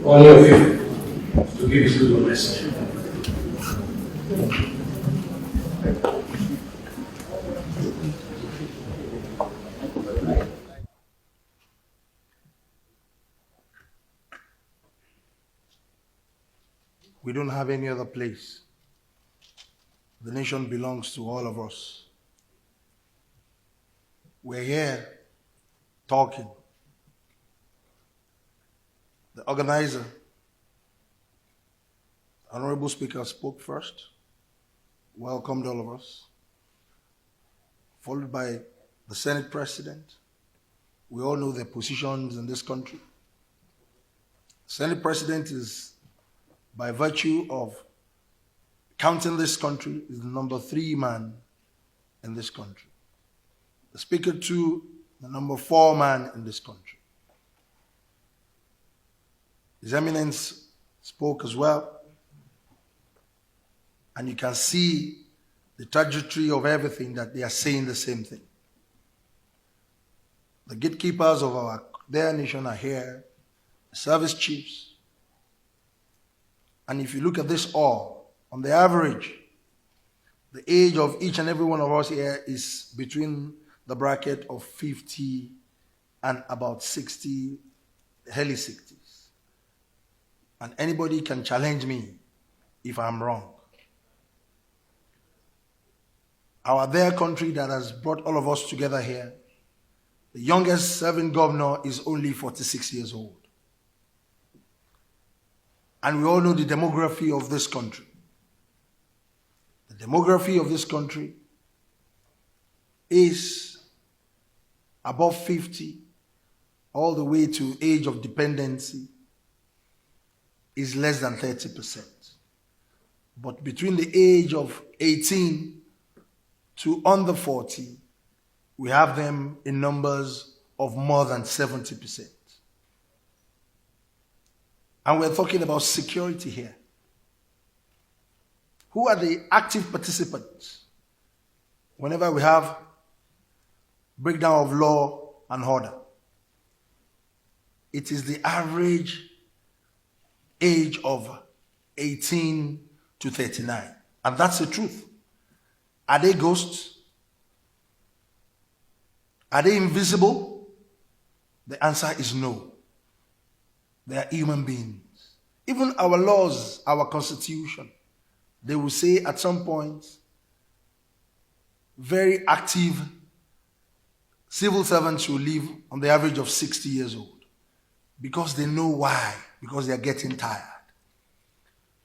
Only a few to give his little message. We don't have any other place. The nation belongs to all of us. We're here talking. The organizer, Honorable Speaker, spoke first, welcomed all of us, followed by the Senate President. We all know their positions in this country. Senate President is, by virtue of counting this country, is the number 3 man in this country. The Speaker, too, the number 4 man in this country. His Eminence spoke as well, and you can see the trajectory of everything that they are saying the same thing. The gatekeepers of their nation are here, the service chiefs. And if you look at this all, on the average, the age of each and every one of us here is between the bracket of 50 and about 60, early 60s. And anybody can challenge me if I'm wrong. Our dear country that has brought all of us together here, the youngest serving governor is only 46 years old. And we all know the demography of this country. The demography of this country is above 50, all the way to age of dependency is less than 30%. But between the age of 18 to under 40, we have them in numbers of more than 70%. And we're talking about security here. Who are the active participants whenever we have breakdown of law and order? It is the average age of 18 to 39. And that's the truth. Are they ghosts? Are they invisible? The answer is no. They are human beings. Even our laws, our constitution, they will say at some point, very active civil servants will live on the average of 60 years old. Because they know why. Because they are getting tired.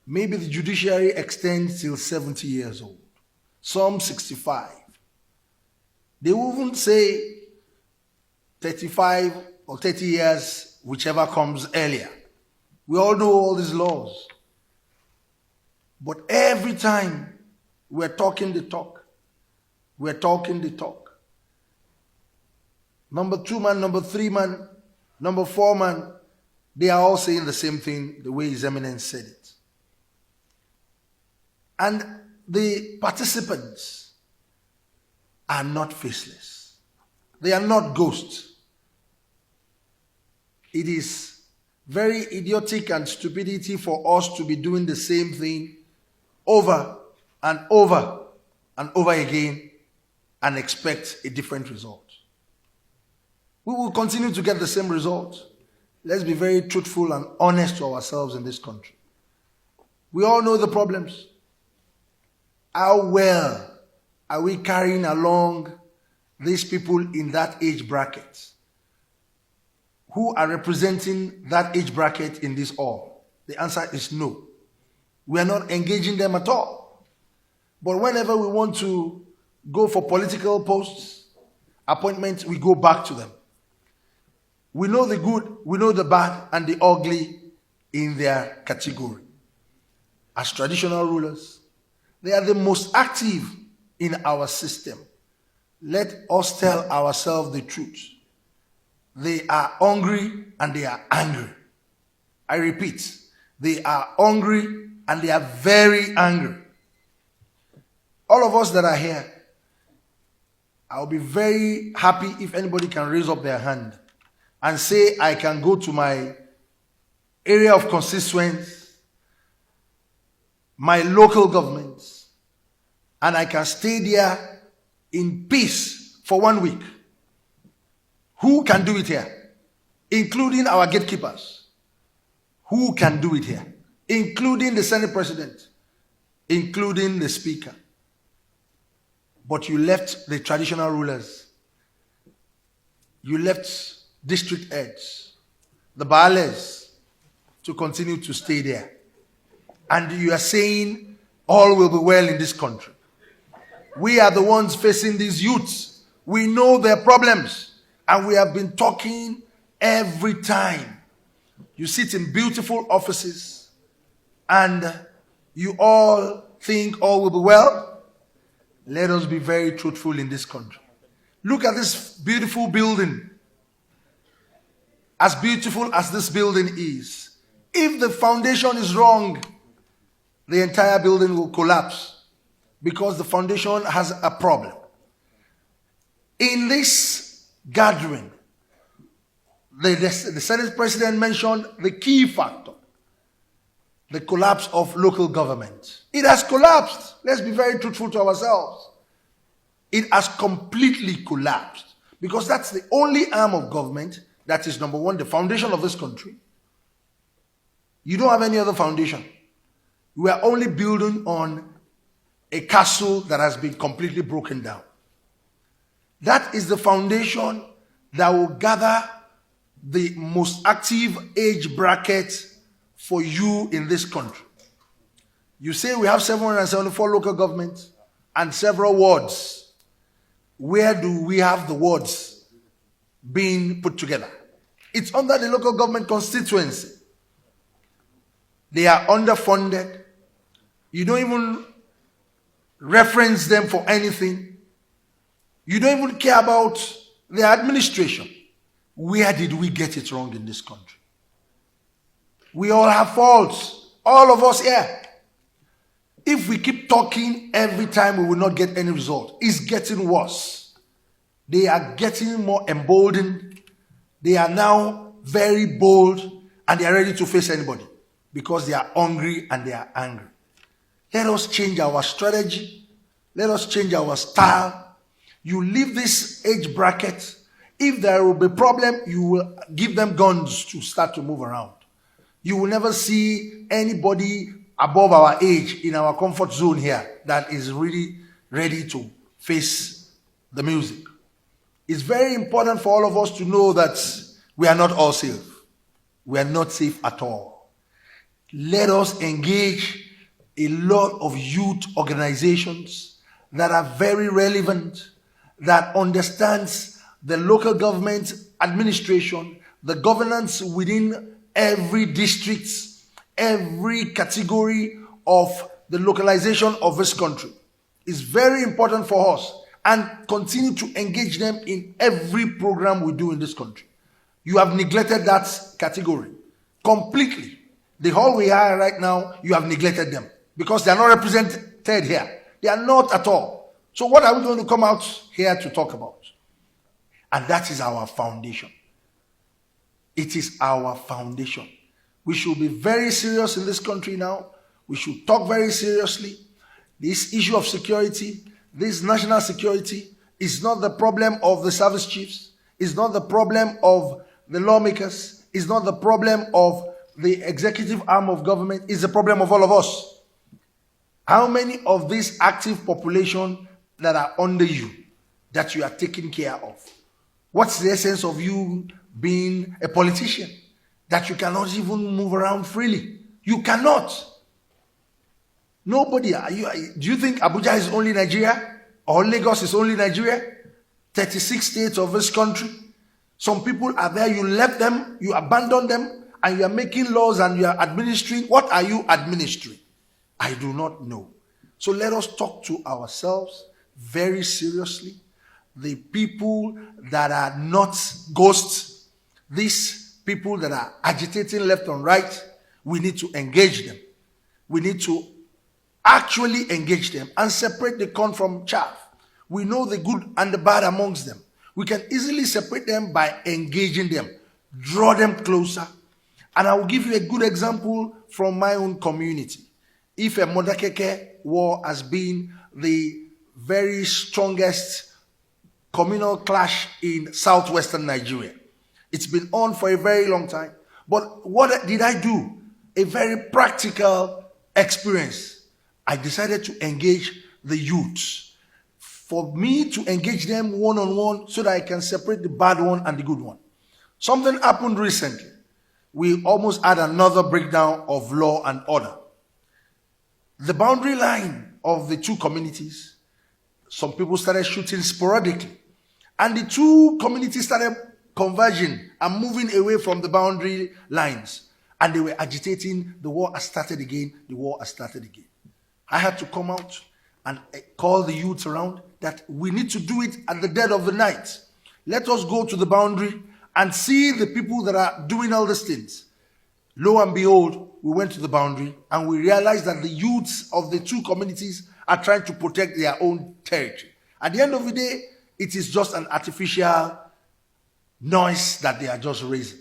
Maybe the judiciary extends till 70 years old. Some 65. They will even say 35 or 30 years, whichever comes earlier. We all know all these laws. But every time we're talking the talk, we're talking the talk. Number 2 man, number 3 man, number 4 man, they are all saying the same thing the way His Eminence said it. And the participants are not faceless. They are not ghosts. It is very idiotic and stupidity for us to be doing the same thing over and over and over again and expect a different result. We will continue to get the same result. Let's be very truthful and honest to ourselves in this country. We all know the problems. How well are we carrying along these people in that age bracket who are representing that age bracket in this hall? The answer is no. We are not engaging them at all. But whenever we want to go for political posts, appointments, we go back to them. We know the good, we know the bad, and the ugly in their category. As traditional rulers, they are the most active in our system. Let us tell ourselves the truth. They are hungry and they are angry. I repeat, they are hungry and they are very angry. All of us that are here, I'll be very happy if anybody can raise up their hand and say, I can go to my area of constituents, my local governments, and I can stay there in peace for 1 week. Who can do it here? Including our gatekeepers. Who can do it here? Including the Senate President, including the Speaker. But you left the traditional rulers. You left district heads, the Baales, to continue to stay there. And you are saying all will be well in this country. We are the ones facing these youths. We know their problems. And we have been talking every time. You sit in beautiful offices and you all think all will be well. Let us be very truthful in this country. Look at this beautiful building. As beautiful as this building is, if the foundation is wrong, the entire building will collapse because the foundation has a problem. In this gathering, the Senate President mentioned the key factor, the collapse of local government. It has collapsed. Let's be very truthful to ourselves. It has completely collapsed because that's the only arm of government that is, number one, the foundation of this country. You don't have any other foundation. We are only building on a castle that has been completely broken down. That is the foundation that will gather the most active age bracket for you in this country. You say we have 774 local governments and several wards. Where do we have the wards being put together? It's under the local government constituency. They are underfunded. You don't even reference them for anything. You don't even care about their administration. Where did we get it wrong in this country? We all have faults. All of us here. If we keep talking every time, we will not get any result. It's getting worse. They are getting more emboldened. They are now very bold and they are ready to face anybody because they are hungry and they are angry. Let us change our strategy. Let us change our style. You leave this age bracket. If there will be a problem, you will give them guns to start to move around. You will never see anybody above our age in our comfort zone here that is really ready to face the music. It's very important for all of us to know that we are not all safe. We are not safe at all. Let us engage a lot of youth organizations that are very relevant, that understands the local government administration, the governance within every district, every category of the localization of this country. It's very important for us, and continue to engage them in every program we do in this country. You have neglected that category completely. The whole we are right now, you have neglected them because they are not represented here. They are not at all. So what are we going to come out here to talk about? And that is our foundation. It is our foundation. We should be very serious in this country now. We should talk very seriously. This issue of security, this national security, is not the problem of the service chiefs. It's not the problem of the lawmakers. It's not the problem of the executive arm of government. It's the problem of all of us. How many of this active population that are under you that you are taking care of? What's the essence of you being a politician? That you cannot even move around freely. You cannot. Nobody. Do you think Abuja is only Nigeria? Or Lagos is only Nigeria? 36 states of this country. Some people are there, you left them, you abandoned them, and you are making laws and you are administering. What are you administering? I do not know. So let us talk to ourselves very seriously. The people that are not ghosts, these people that are agitating left and right, we need to engage them. We need to actually engage them and separate the corn from chaff. We know the good and the bad amongst them. We can easily separate them by engaging them, draw them closer, And I will give you a good example from my own community. If a Modakeke war has been the very strongest communal clash in southwestern Nigeria. It's been on for a very long time. But what did I do? A very practical experience. I decided to engage the youths. For me to engage them one-on-one so that I can separate the bad one and the good one. Something happened recently. We almost had another breakdown of law and order. The boundary line of the two communities, some people started shooting sporadically. And the two communities started converging and moving away from the boundary lines. And they were agitating. The war has started again. The war has started again. I had to come out and call the youths around that we need to do it at the dead of the night. Let us go to the boundary and see the people that are doing all these things. Lo and behold, we went to the boundary and we realized that the youths of the two communities are trying to protect their own territory. At the end of the day, it is just an artificial noise that they are just raising.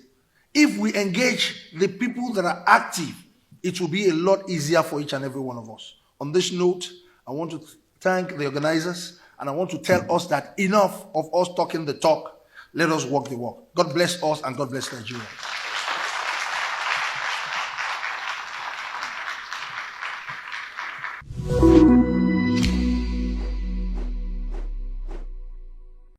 If we engage the people that are active, it will be a lot easier for each and every one of us. On this note, I want to thank the organizers and I want to tell us that enough of us talking the talk. Let us walk the walk. God bless us and God bless Nigeria.